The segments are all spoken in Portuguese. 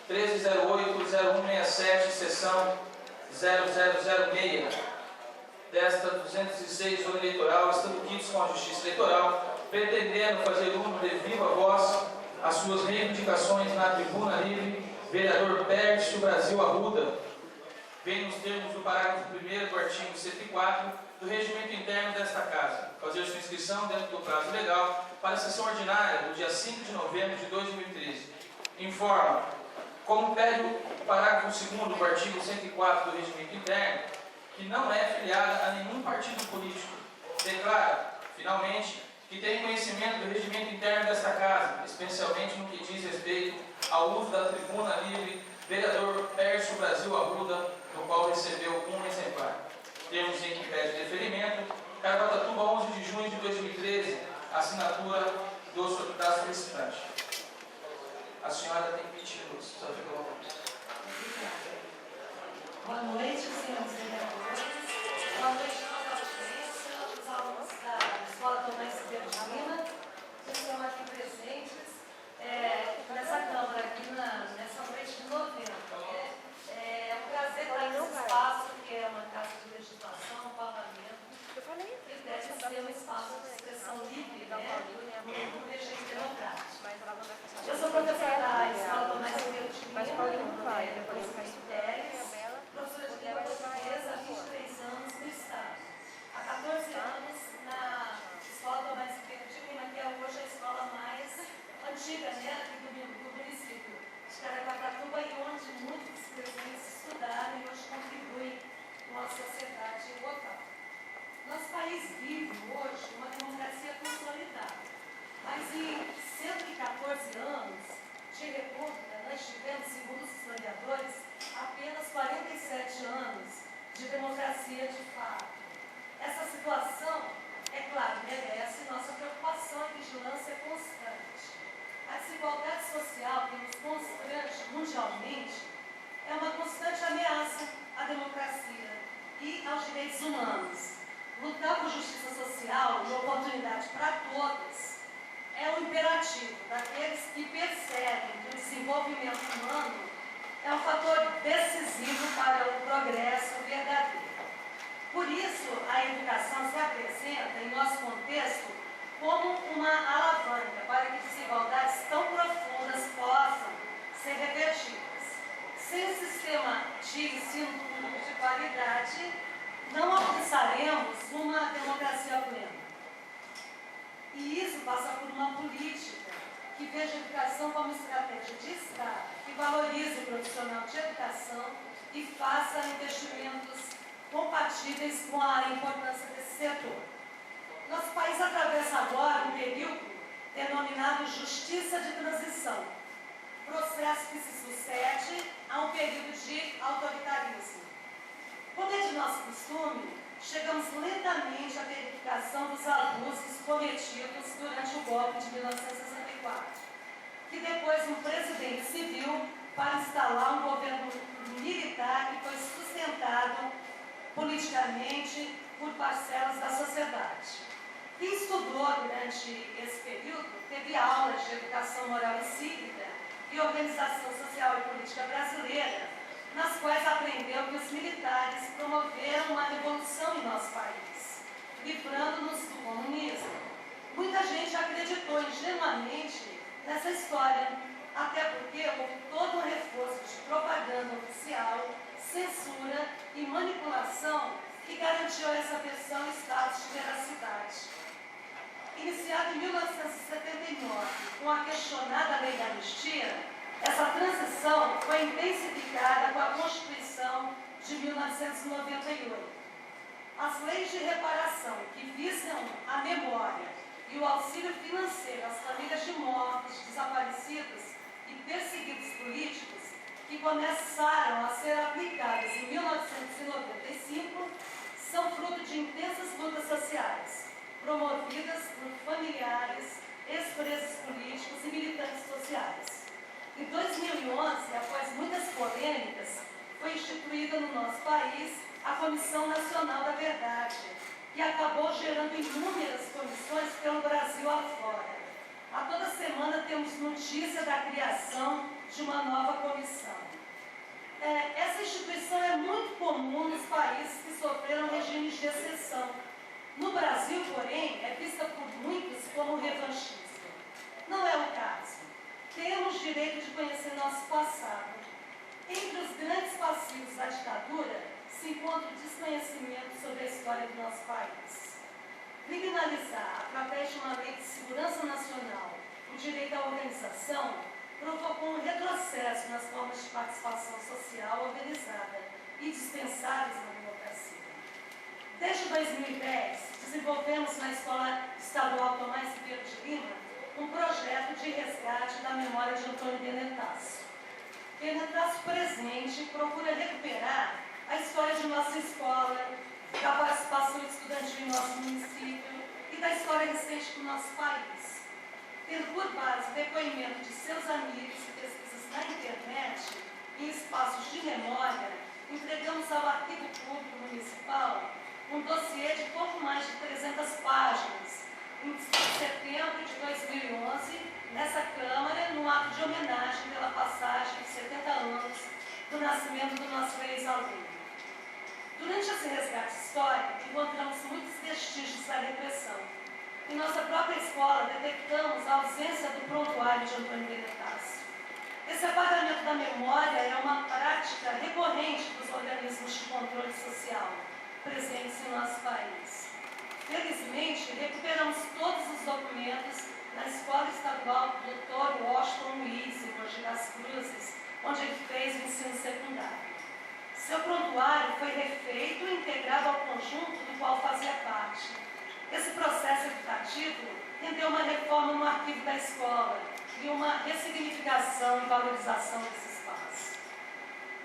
1308-0167, seção 0006, desta 206 zona eleitoral, estando quites com a Justiça Eleitoral, pretendendo fazer uso de viva voz as suas reivindicações na tribuna livre, vereador Pércio Brasil Arruda, vem nos termos do parágrafo 1º do artigo 104 do regimento interno desta Casa, fazer sua inscrição dentro do prazo legal para a sessão ordinária do dia 5 de novembro de 2013. Informa, como pede o parágrafo 2º do artigo 104 do regimento interno, que não é filiada a nenhum partido político, declara, finalmente, que tem conhecimento do regimento interno desta Casa, especialmente no que diz respeito ao uso da tribuna livre, vereador Pércio Brasil Arruda, no qual recebeu um exemplar. Termos em que pede deferimento, Caraguatatuba, 11 de junho de 2013, assinatura da solicitante. A senhora tem 20 minutos, só fica à vontade. Boa noite, senhores vereadores. Boa noite a toda a audiência, os alunos da Escola Tomás Ribeiro de Lima, que estão aqui presentes nessa Câmara, aqui nessa noite de novembro. É um prazer estar nesse espaço, que é uma casa de legislação, um parlamento, que deve ser um espaço de expressão livre, no regime democrático. Eu sou professora da Escola Tomás Ribeiro de Lima, professora de língua portuguesa há 23 anos no Estado. Há 14 anos na Escola Tomás Ribeiro de Lima, que é hoje a escola mais antiga aqui do município de Caraguatatuba, e onde muitos presentes estudaram e hoje contribuem com a sociedade local. Nosso país vive hoje uma democracia consolidada, mas em 114 anos de república, nós tivemos, segundo os historiadores, apenas 47 anos de democracia de fato. Essa situação, é claro, merece nossa preocupação e vigilância constante. A desigualdade social que nos constrange mundialmente é uma constante ameaça à democracia e aos direitos humanos. Lutar por justiça social e oportunidade para todos é o imperativo daqueles que percebem que o desenvolvimento humano é um fator decisivo para o progresso verdadeiro. Por isso, a educação se apresenta, em nosso contexto, como uma alavanca para que desigualdades tão profundas possam ser revertidas. Sem um sistema de ensino público de qualidade, não alcançaremos uma democracia plena. E isso passa por uma política que veja a educação como estratégia de Estado, que valorize o profissional de educação e faça investimentos compatíveis com a importância desse setor. Nosso país atravessa agora um período denominado justiça de transição, processo que se sucede a um período de autoritarismo. Como é de nosso costume, chegamos lentamente à verificação dos abusos cometidos durante o golpe de 1964, que depois um presidente civil para instalar um governo militar que foi sustentado politicamente por parcelas da sociedade. Quem estudou durante esse período teve aulas de educação moral e cívica e organização social e política brasileira, nas quais aprendeu que os militares promoveram uma revolução em nosso país, livrando-nos do comunismo. Muita gente acreditou ingenuamente nessa história, até porque houve todo um reforço de propaganda oficial, censura e manipulação que garantiu a essa versão status de veracidade. Iniciada em 1979, com a questionada lei da anistia, essa transição foi intensificada com a Constituição de 1998. As leis de reparação que visam a memória e o auxílio financeiro às famílias de mortos, desaparecidos e perseguidos políticos, que começaram a ser aplicadas em 1995, são fruto de intensas lutas sociais, promovidas por familiares, ex-presos políticos e militantes sociais. Em 2011, após muitas polêmicas, foi instituída no nosso país a Comissão Nacional da Verdade, que acabou gerando inúmeras comissões pelo Brasil afora. A toda semana temos notícia da criação de uma nova comissão. Essa instituição é muito comum nos países que sofreram regimes de exceção. No Brasil, porém, é vista por muitos como revanchista. Não é o caso. Temos direito de conhecer nosso passado. Entre os grandes passivos da ditadura se encontra o desconhecimento sobre a história do nosso país. Criminalizar, através de uma lei de segurança nacional, o direito à organização, provocou um retrocesso nas formas de participação social organizada e dispensáveis na democracia. Desde 2010, desenvolvemos na Escola Estadual Tomás Ribeiro de Lima um projeto de resgate da memória de Antônio Benetasso. Benetasso presente procura recuperar a história de nossa escola, da participação estudantil em nosso município e da história recente do nosso país. Tendo por base o depoimento de seus amigos e pesquisas na internet, em espaços de memória, entregamos ao Arquivo Público Municipal um dossiê de pouco mais de 300 páginas, em setembro de 2011, nessa Câmara, num ato de homenagem pela passagem de 70 anos do nascimento do nosso ex-aluno. Durante esse resgate histórico, encontramos muitos vestígios da repressão. Em nossa própria escola, detectamos a ausência do prontuário de Antônio Benetasso. Esse apagamento da memória é uma prática recorrente dos organismos de controle social presentes em nosso país. Felizmente, recuperamos todos os documentos na Escola Estadual Dr. Washington Luiz, em Mogi das Cruzes, onde ele fez o ensino secundário. Seu prontuário foi refeito e integrado ao conjunto do qual fazia parte. Esse processo educativo rendeu uma reforma no arquivo da escola e uma ressignificação e valorização desse espaço.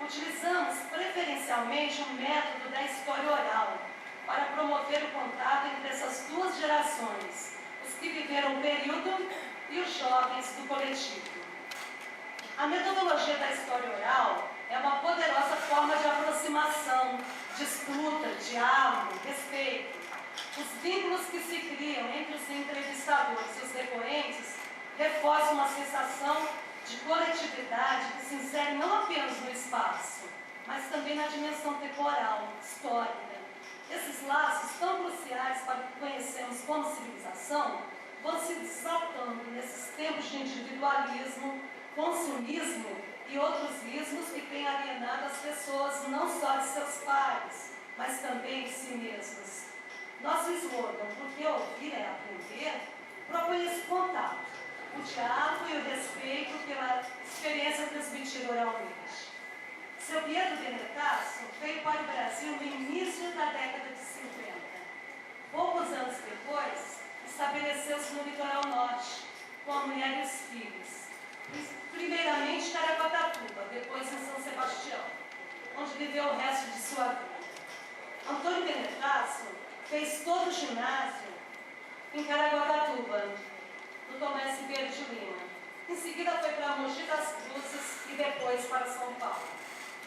Utilizamos preferencialmente o método da história oral para promover o contato entre essas duas gerações, os que viveram o período e os jovens do coletivo. A metodologia da história oral é uma poderosa forma de aproximação, disputa, diálogo, respeito. Os vínculos que se criam entre os entrevistadores e os depoentes reforçam uma sensação de coletividade que se insere não apenas no espaço, mas também na dimensão temporal, histórica. Esses laços tão cruciais para o que conhecemos como civilização vão se desatando nesses tempos de individualismo, consumismo e outros ismos que têm alienado as pessoas não só de seus pares, mas também de si mesmas. Nosso slogan, porque ouvir é aprender, propõe esse contato, o diálogo e o respeito pela experiência transmitida oralmente. Seu Pietro Benetasso veio para o Brasil no início da década de 50. Poucos anos depois, estabeleceu-se no litoral norte, com a mulher e os filhos. Primeiramente em Caraguatatuba, depois em São Sebastião, onde viveu o resto de sua vida. Antônio Benetasso fez todo o ginásio em Caraguatatuba, no Tomás Ribeiro de Lima. Em seguida foi para Mogi das Cruzes e depois para São Paulo.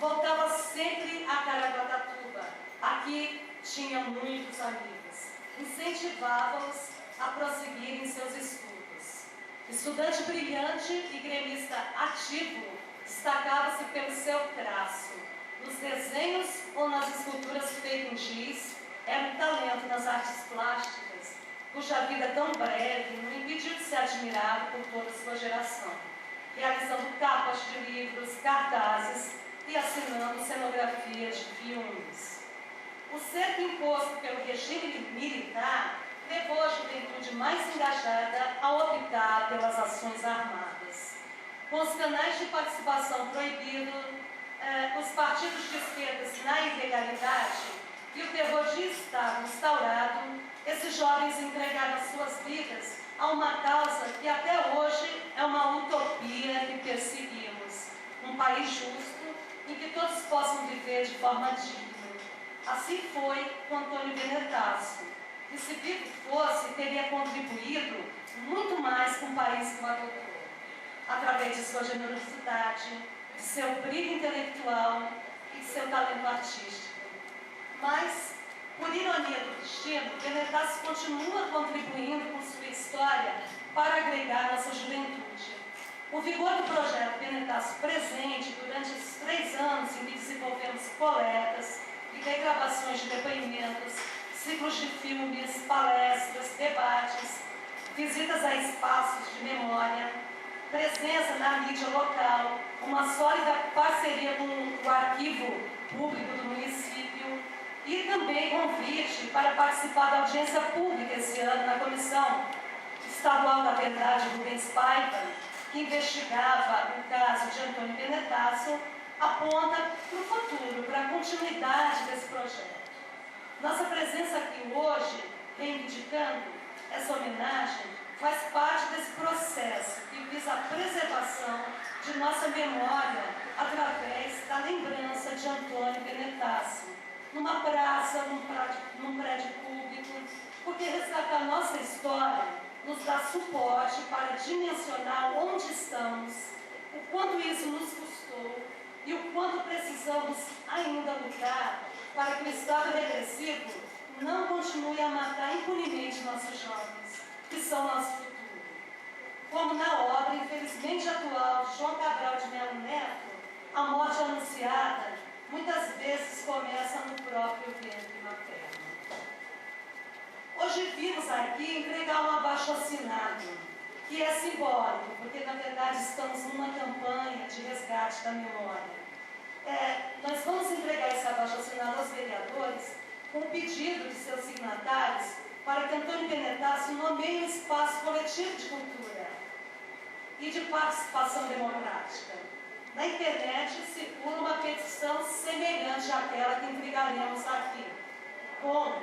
Voltava sempre a Caraguatatuba. Aqui tinha muitos amigos. Incentivava-os a prosseguirem seus estudos. Estudante brilhante e gremista ativo, destacava-se pelo seu traço. Nos desenhos ou nas esculturas feitas em giz, era um talento nas artes plásticas, cuja vida tão breve não impediu de ser admirado por toda a sua geração, realizando capas de livros, cartazes e assinando cenografias de filmes. O cerco imposto pelo regime militar levou a juventude mais engajada a optar pelas ações armadas. Com os canais de participação proibidos, os partidos de esquerda na ilegalidade e o terror de Estado instaurado, esses jovens entregaram suas vidas a uma causa que até hoje é uma utopia que perseguimos. Um país justo em que todos possam viver de forma digna. Assim foi com Antônio Benetasso, que se vivo fosse, teria contribuído muito mais com o país que o adotou, através de sua generosidade, de seu brilho intelectual e de seu talento artístico. Mas Por ironia do destino, Benetácio continua contribuindo com sua história para agregar nossa juventude. O vigor do projeto Benetácio presente durante esses 3 anos em que desenvolvemos coletas e regravações de depoimentos, ciclos de filmes, palestras, debates, visitas a espaços de memória, presença na mídia local, uma sólida parceria com o arquivo público do município e também convite para participar da audiência pública esse ano na Comissão Estadual da Verdade Rubens Paiva, que investigava o caso de Antônio Benetácio, aponta para o futuro, para a continuidade desse projeto. Nossa presença aqui hoje, reivindicando essa homenagem, faz parte desse processo que visa a preservação de nossa memória através da lembrança de Antônio Benetácio, numa praça, num prédio público, porque resgatar nossa história nos dá suporte para dimensionar onde estamos, o quanto isso nos custou e o quanto precisamos ainda lutar para que o Estado repressivo não continue a matar impunemente nossos jovens, que são nosso futuro. Como na obra, infelizmente atual, de João Cabral de Melo Neto, a morte anunciada muitas vezes começa no próprio ventre materno. Hoje vimos aqui entregar um abaixo-assinado, que é simbólico, porque na verdade estamos numa campanha de resgate da memória. Nós vamos entregar esse abaixo-assinado aos vereadores com o pedido de seus signatários para que Antônio Benetácio nomeie um espaço coletivo de cultura e de participação democrática. Na internet circula uma petição semelhante àquela que entregaremos aqui, com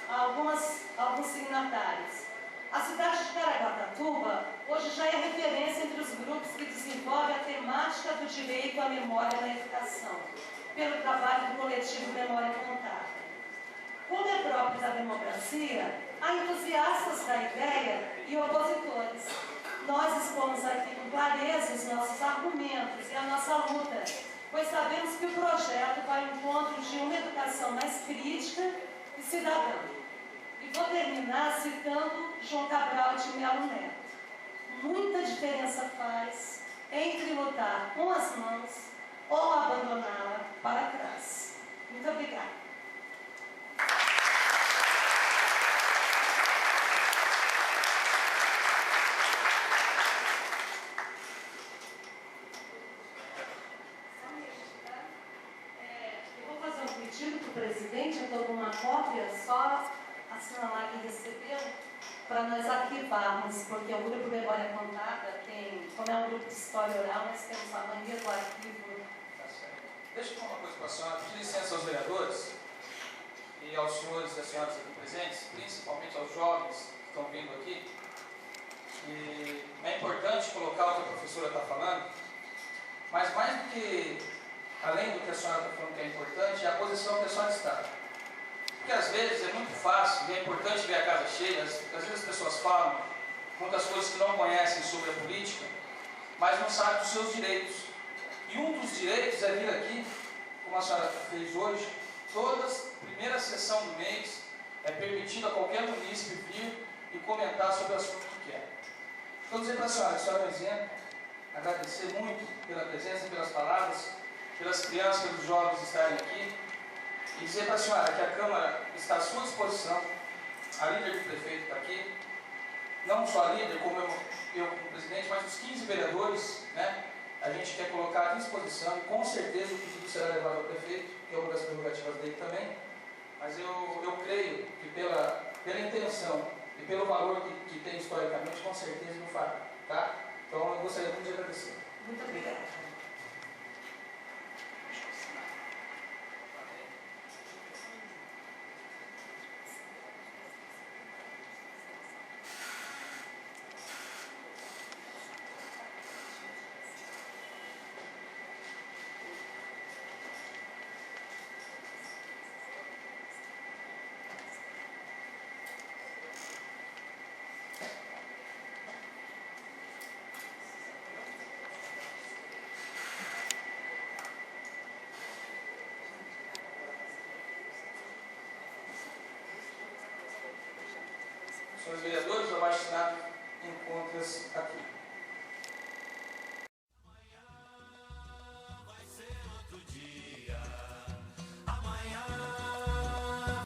alguns signatários. A cidade de Caraguatatuba hoje já é referência entre os grupos que desenvolvem a temática do direito à memória na educação, pelo trabalho do coletivo Memória Contada. Como é próprio da democracia, há entusiastas da ideia e opositores. Nós expomos aqui com clareza os nossos argumentos e a nossa luta, pois sabemos que o projeto vai ao encontro de uma educação mais crítica e cidadã. E vou terminar citando João Cabral de Melo Neto. Muita diferença faz entre lutar com as mãos ou abandoná-la para trás. Muito obrigada. Presidente, eu estou com uma cópia, só assinalar que recebeu, para nós arquivarmos, porque o Grupo Memória Contada tem, como é um grupo de história oral, nós temos a mania do arquivo. Tá certo. Deixa eu falar uma coisa para a senhora, pedir licença aos vereadores e aos senhores e às senhoras aqui presentes, principalmente aos jovens que estão vindo aqui. E é importante colocar o que a professora está falando, mas mais do que além do que a senhora está falando que é importante, é a posição que a senhora está. Porque às vezes é muito fácil, e é importante ver a casa cheia, às vezes as pessoas falam muitas coisas que não conhecem sobre a política, mas não sabem dos seus direitos. E um dos direitos é vir aqui, como a senhora fez hoje, primeira sessão do mês, é permitido a qualquer munícipe vir e comentar sobre o assunto que quer. Então dizer para a senhora é um exemplo, agradecer muito pela presença, pelas palavras, pelas crianças, pelos jovens estarem aqui, e dizer para a senhora que a Câmara está à sua disposição, a líder do prefeito está aqui, não só a líder, como eu como presidente, mas os 15 vereadores, né? A gente quer colocar à disposição, e com certeza o pedido será levado ao prefeito, que é uma das prerrogativas dele também, mas eu creio que pela intenção e pelo valor que tem historicamente, com certeza ele fará, tá? Então eu gostaria muito de agradecer. Muito obrigada. Senhores vereadores, o abaixo-assinado encontra-se aqui.